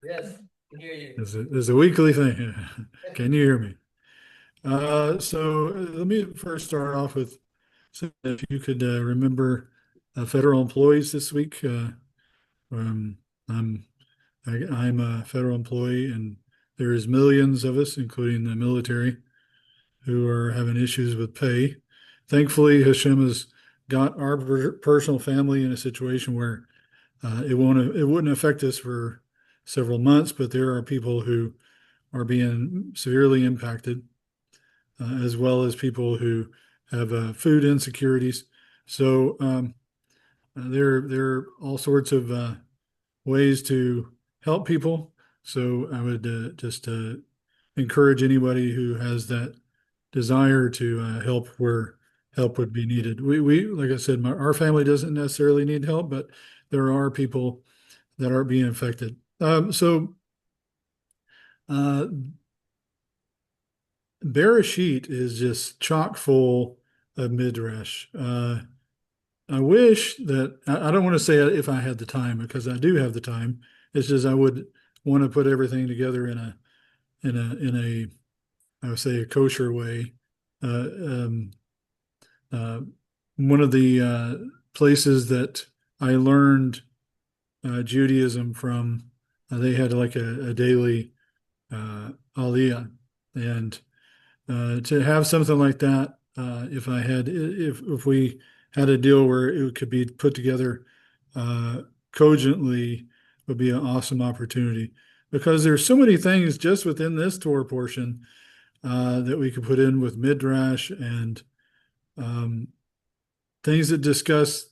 Yes, I hear you. It's a weekly thing. Can you hear me? So let me first start off with if you could remember federal employees this week. Um, I'm I'm a federal employee, and there's millions of us, including the military, who are having issues with pay. Thankfully, Hashem has got our personal family in a situation where it wouldn't affect us for several months, but there are people who are being severely impacted, as well as people who have food insecurities. So there are all sorts of ways to help people. So I would just encourage anybody who has that desire to help where help would be needed. Like I said, our family doesn't necessarily need help, but there are people that are being affected. Uh, Bereshit is just chock full of midrash. I wish that I don't want to say if I had the time because I do have the time. It's just I would want to put everything together in a I would say a kosher way. Uh, um, uh, One of the places that I learned Judaism from, they had like a daily aliyah, and to have something like that, if we had a deal where it could be put together uh, cogently, would be an awesome opportunity because there's so many things just within this Torah portion that we could put in with midrash and um, things that discuss.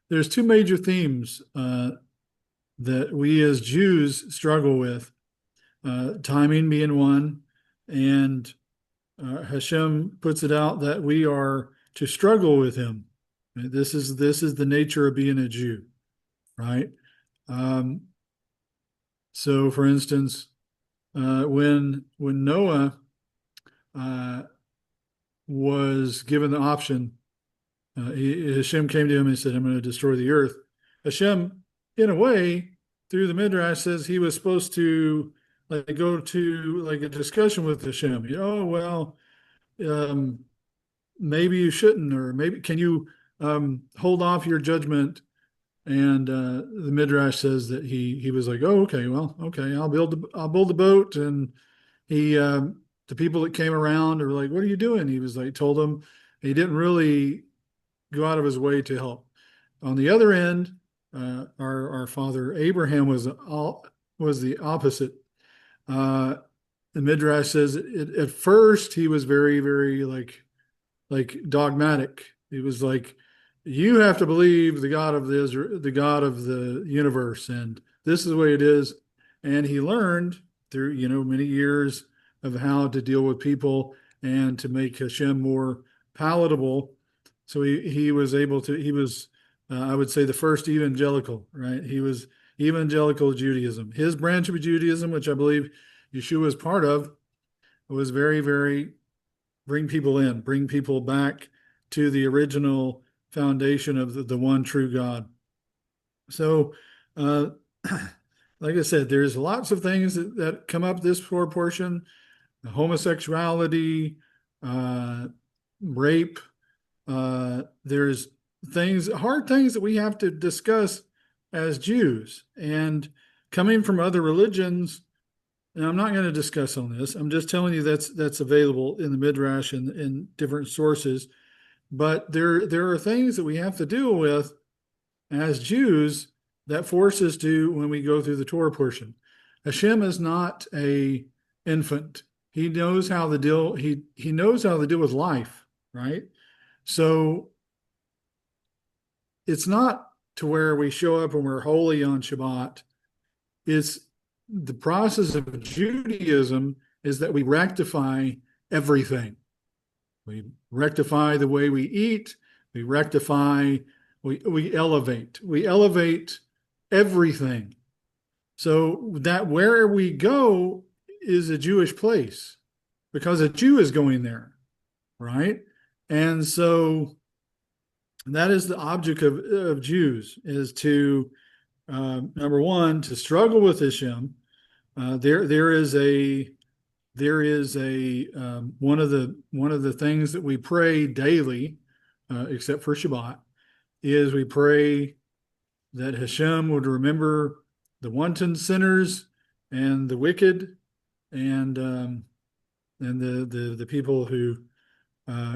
There's two major themes that we as Jews struggle with, timing being one, and Hashem puts it out that we are to struggle with Him. This is the nature of being a Jew, right? Um, so, for instance, when Noah uh, was given the option, Hashem came to him and said, "I'm going to destroy the earth." Hashem, in a way, through the midrash, says he was supposed to like go to like a discussion with Hashem. Oh well, um, maybe you shouldn't, or maybe can you hold off your judgment? And the midrash says that he was like, oh, okay, well, okay, I'll build the boat. And he the people that came around are like, what are you doing? He was like, told them he didn't really go out of his way to help. On the other end, our father Abraham was the opposite. Uh, the midrash says at first he was very like dogmatic. He was like, you have to believe the God of the God of the universe, and this is the way it is. And he learned through many years of how to deal with people and to make Hashem more palatable. So he was able to. He was, I would say, the first evangelical. Right? He was evangelical Judaism. His branch of Judaism, which I believe Yeshua is part of, was very bring people in, bring people back to the original foundation of the one true God. So, uh, like I said, there's lots of things that come up this portion: homosexuality, uh, rape. There's hard things that we have to discuss as Jews, and coming from other religions, and I'm not going to discuss on this. I'm just telling you that's available in the Midrash and in different sources. But there are things that we have to deal with as Jews that force us to when we go through the Torah portion. Hashem is not a infant. He knows how to deal. He knows how to deal with life, right? So it's not to where we show up and we're holy on Shabbat. It's the process of Judaism is that we rectify everything. We rectify the way we eat. We rectify, we elevate. We elevate everything. So that where we go is a Jewish place because a Jew is going there, right? And so that is the object of Jews is to, number one, to struggle with Hashem, There is a one of the things that we pray daily, except for Shabbat, is we pray that Hashem would remember the wanton sinners and the wicked, and the people who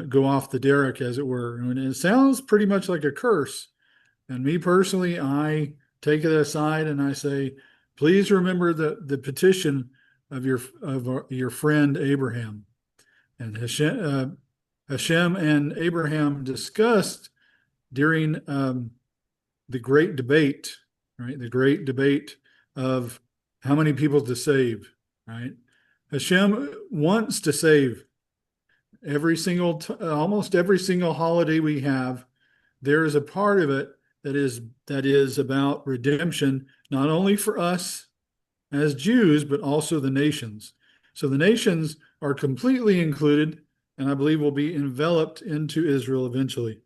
go off the derrick, as it were. And it sounds pretty much like a curse. And me personally, I take it aside and I say, please remember the petition of your friend Abraham. And Hashem and Abraham discussed during the great debate, right? The great debate of how many people to save, right? Hashem wants to save almost every single holiday we have. There is a part of it that is about redemption, not only for us as Jews, but also the nations. So the nations are completely included, and I believe will be enveloped into Israel eventually.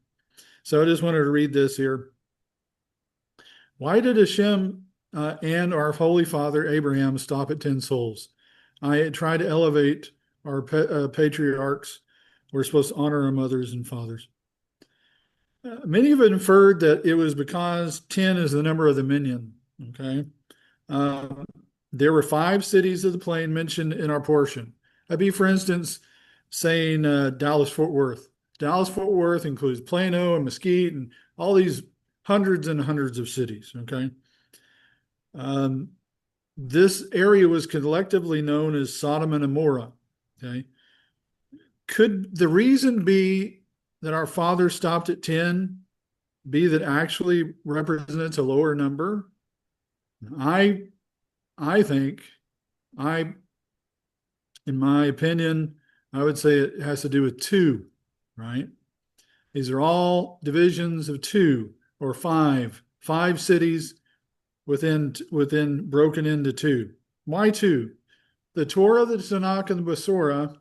So I just wanted to read this here. Why did Hashem and our Holy Father Abraham stop at 10 souls? I try to elevate our patriarchs. We're supposed to honor our mothers and fathers. Many have inferred that it was because 10 is the number of the minyan. Okay. There were 5 cities of the plain mentioned in our portion. I'd be, for instance, saying Dallas-Fort Worth. Dallas-Fort Worth includes Plano and Mesquite and all these hundreds and hundreds of cities. Okay. This area was collectively known as Sodom and Gomorrah. Okay. Could the reason be that our Father stopped at 10 be that actually represents a lower number? I think, in my opinion, I would say it has to do with 2, right? These are all divisions of 2 or 5 cities within broken into 2. Why 2? The Torah, the Tanakh, and the Besorah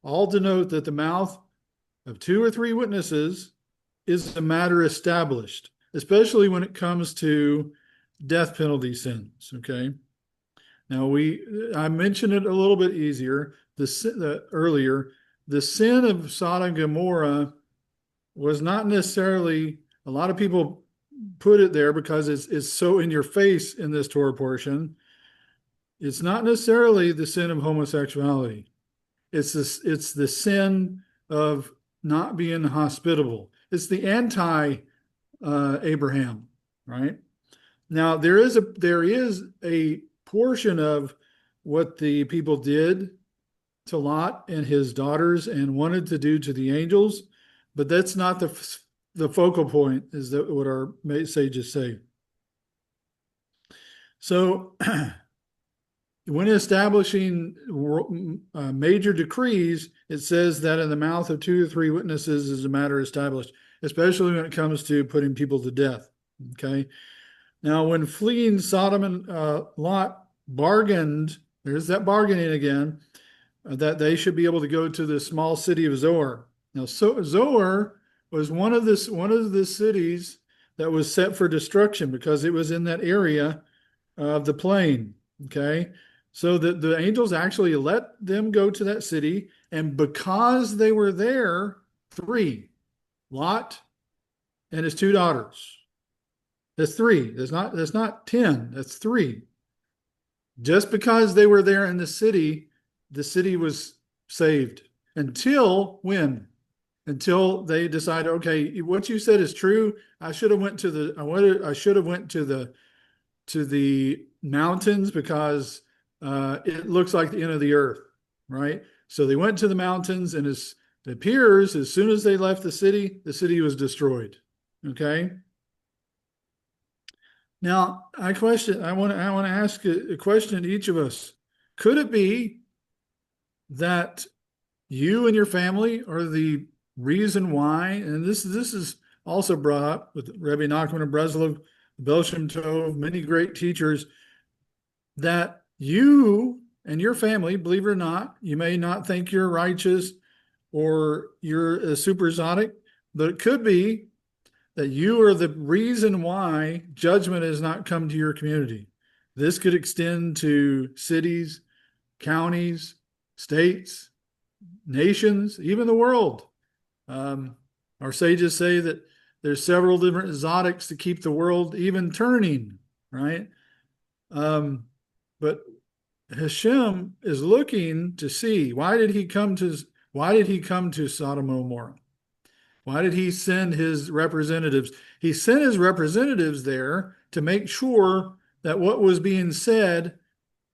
all denote that the mouth of 2 or 3 witnesses is a matter established, especially when it comes to death penalty sins. Okay. Now I mentioned it a little bit earlier. The sin of Sodom and Gomorrah was not necessarily, a lot of people put it there because it's so in your face in this Torah portion. It's not necessarily the sin of homosexuality. It's the sin of not being hospitable. It's the anti-Abraham, right? Now there is a portion of what the people did to Lot and his daughters and wanted to do to the angels, but that's not the focal point, is that what our sages say. So when establishing major decrees, it says that in the mouth of 2 or 3 witnesses is a matter established, especially when it comes to putting people to death. Okay. Now, when fleeing Sodom and Lot bargained, there's that bargaining again, that they should be able to go to the small city of Tzoar. Now, Tzoar was one of the cities that was set for destruction because it was in that area of the plain. Okay. So the angels actually let them go to that city, and because they were there, 3, Lot and his 2 daughters. That's 3. That's not 10. That's 3. Just because they were there in the city was saved. Until when? Until they decided, okay, what you said is true. I should have went to the mountains because it looks like the end of the earth, right? So they went to the mountains, and it appears as soon as they left the city was destroyed. Okay. Now I want to ask a question to each of us. Could it be that you and your family are the reason why? And this is also brought up with Rabbi Nachman of Breslov, Baal Shem Tov, many great teachers, that you and your family, believe it or not, you may not think you're righteous or you're a super exotic, but it could be that you are the reason why judgment has not come to your community. This could extend to cities, counties, states, nations, even the world. Um, our sages say that there's several different exotics to keep the world even turning, right? Um, but Hashem is looking to see why did he come to Sodom and Gomorrah? Why did he send his representatives? He sent his representatives there to make sure that what was being said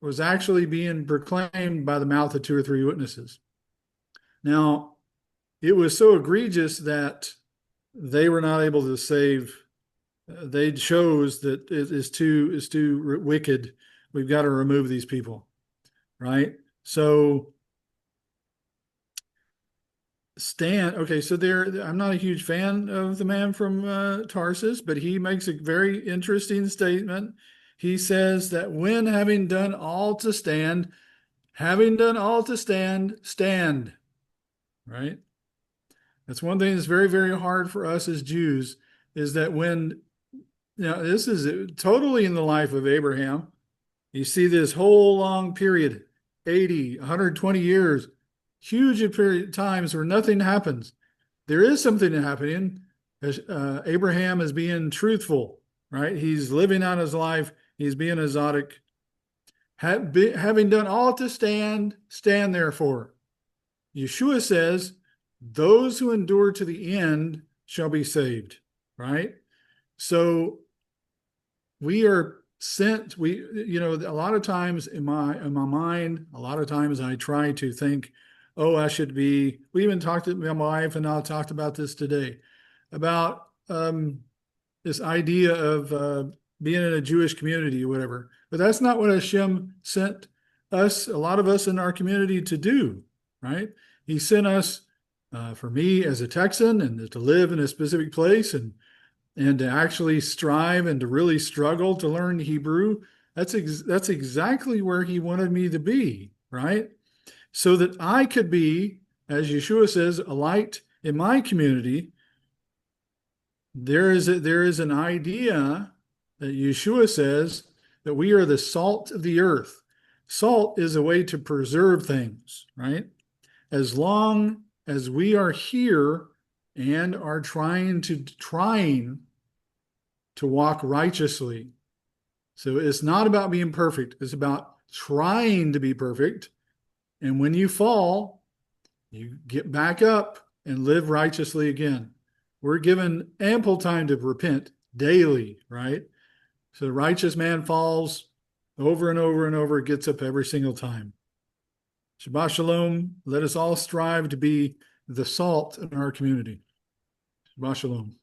was actually being proclaimed by the mouth of two or three witnesses. Now, it was so egregious that they were not able to save. They chose that it is too wicked. We've got to remove these people, right? So Stan, okay, so there, I'm not a huge fan of the man from Tarsus, but he makes a very interesting statement. He says that when having done all to stand, stand, right? That's one thing that's very, very hard for us as Jews is that this is totally in the life of Abraham. You see this whole long period, 80, 120 years, huge period of times where nothing happens. There is something happening. Abraham is being truthful, right? He's living out his life. He's being exotic. Having done all to stand, stand therefore. Yeshua says, those who endure to the end shall be saved, right? So we are sent, a lot of times in my mind, a lot of times I try to think, oh, we even talked to my wife and I talked about this today, about this idea of being in a Jewish community or whatever. But that's not what Hashem sent a lot of us in our community to do, right? He sent us, for me as a Texan, and to live in a specific place and to actually strive and to really struggle to learn Hebrew. That's exactly where he wanted me to be, right? So that I could be, as Yeshua says, a light in my community. There is an idea that Yeshua says that we are the salt of the earth. Salt is a way to preserve things, right? As long as we are here and are trying to walk righteously. So it's not about being perfect. It's about trying to be perfect. And when you fall, you get back up and live righteously again. We're given ample time to repent daily, right? So the righteous man falls over and over and over, gets up every single time. Shabbat Shalom. Let us all strive to be the salt in our community. Shabbat Shalom.